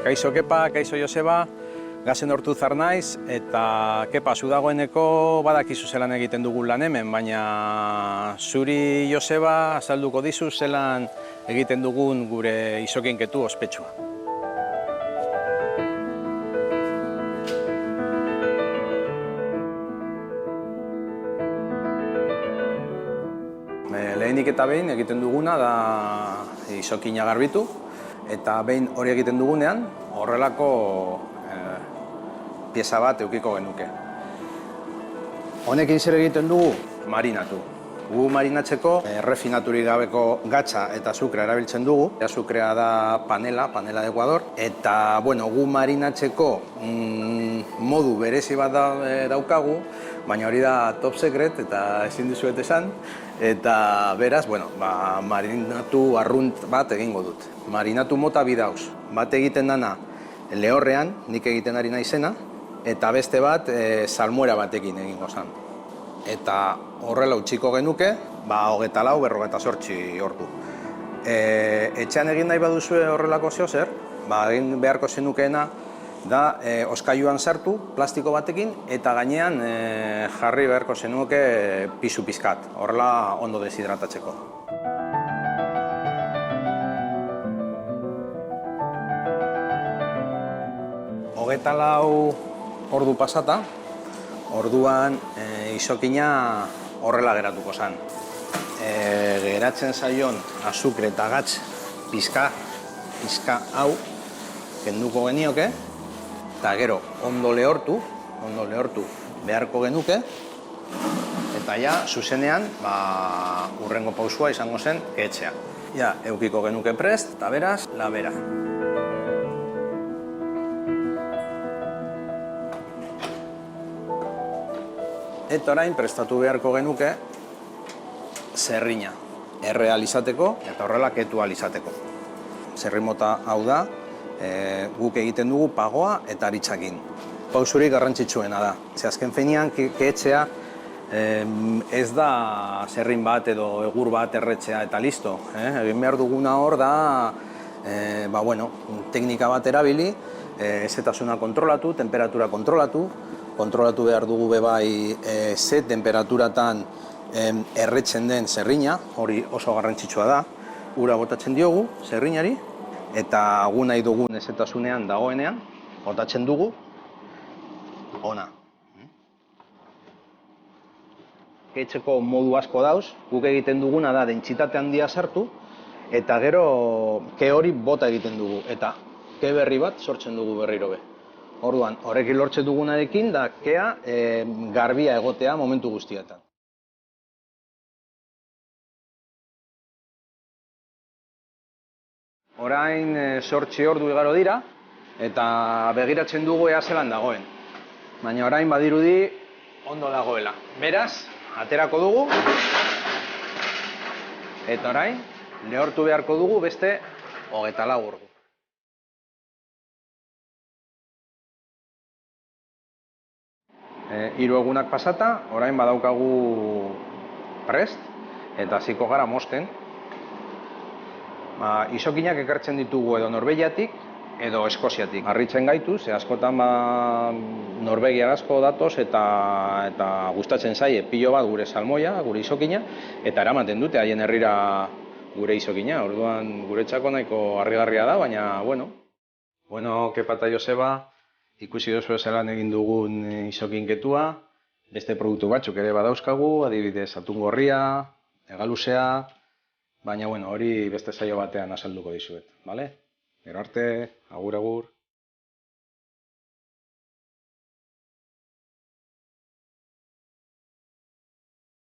Kaixo Kepa, kaixo Joseba, Gasen Ortuzar naiz, eta Kepa, zu dagoeneko badakizu zelan egiten dugun lan hemen, baina zuri Joseba azalduko dizu zelan egiten dugun gure izokinketu ospetsua. Lehenik eta behin egiten duguna da izokina garbitu, eta behin hori egiten dugunean, horrelako pieza bat edukiko genuke. Honekin zer egiten dugu? Marinatu. Gu marinatzeko errefinaturik gabeko gatza eta azukrea erabiltzen dugu. Azukrea da panela de Ecuador. Eta gu marinatzeko modu berezi bat daukagu, baina hori da top secret eta ezin dizuet esan. Eta beraz, marinatu arrunt bat egingo dut. Marinatu mota bi dauz. Bat egiten dana lehorrean, nik egiten ari naizena, eta beste bat salmuera batekin egingo zen. Eta horrela utziko genuke, 24-48 ordu. Etxean egin nahi baduzue horrelako zeozer, egin beharko zenukeena da oskailuan sartu plastiko batekin eta gainean jarri beharko zenuke pisu pizkat, horrela ondo deshidratatzeko. Hogeita lau ordu pasata, orduan izokina horrela geratuko zen. Geratzen zaion azukre eta gatz pizka hau kenduko genioke, eta gero ondo lehortu beharko genuke, eta ja, zuzenean, hurrengo pausua izango zen etxea. Ja, edukiko genuke prest, eta beraz, labera. Eta orain prestatu beharko genuke zerrina. Erre alizateko eta horrela ketu alizateko. Zerri mota hau da, guk egiten dugu pagoa eta aritzakin. Pausurik garrantzitsuena da. Azken finean, keetxea ez da zerrin bat edo egur bat erretzea eta listo. Egin behar duguna hor da, teknika bat erabili, ezetasuna kontrolatu, temperatura kontrolatu behar dugu bebai ze temperaturatan erretzen den zerrina, hori oso garrantzitsua da. Ura botatzen diogu zerrinari, eta gu nahi dugun ezetasunean dagoenean, botatzen dugu ona. Ketzeko modu asko dauz, guk egiten duguna da dentsitate handia sartu, eta gero ke hori bota egiten dugu, eta ke berri bat sortzen dugu berriro be. Orduan, horrekin lortzen dugunarekin da kea garbia egotea momentu guztietan. Orain 8 ordu igaro dira, eta begiratzen dugu ea zelan dagoen. Baina orain badirudi ondo dagoela. Beraz, aterako dugu, eta orain lehortu beharko dugu beste 24 ordu. Hiru egunak pasata, orain badaukagu prest, eta hasiko gara mozten. Izokinak ekartzen ditugu edo Norvegiatik edo Eskoziatik. Harritzen gaitu, ze askotan Norvegiar asko datoz eta gustatzen zaie pilo bat gure salmoia, gure izokina, eta eramaten dute haien herrira gure izokina. Orduan guretzako nahiko harrigarria da, baina bueno, Kepa eta Joseba, ikusi duzu zelan egin dugun izokinketua, beste produktu batzuk ere badauzkagu, adibidez atun gorria, hegaluzea, baina hori beste saio batean azalduko dizuet, bale? Gero arte, agur.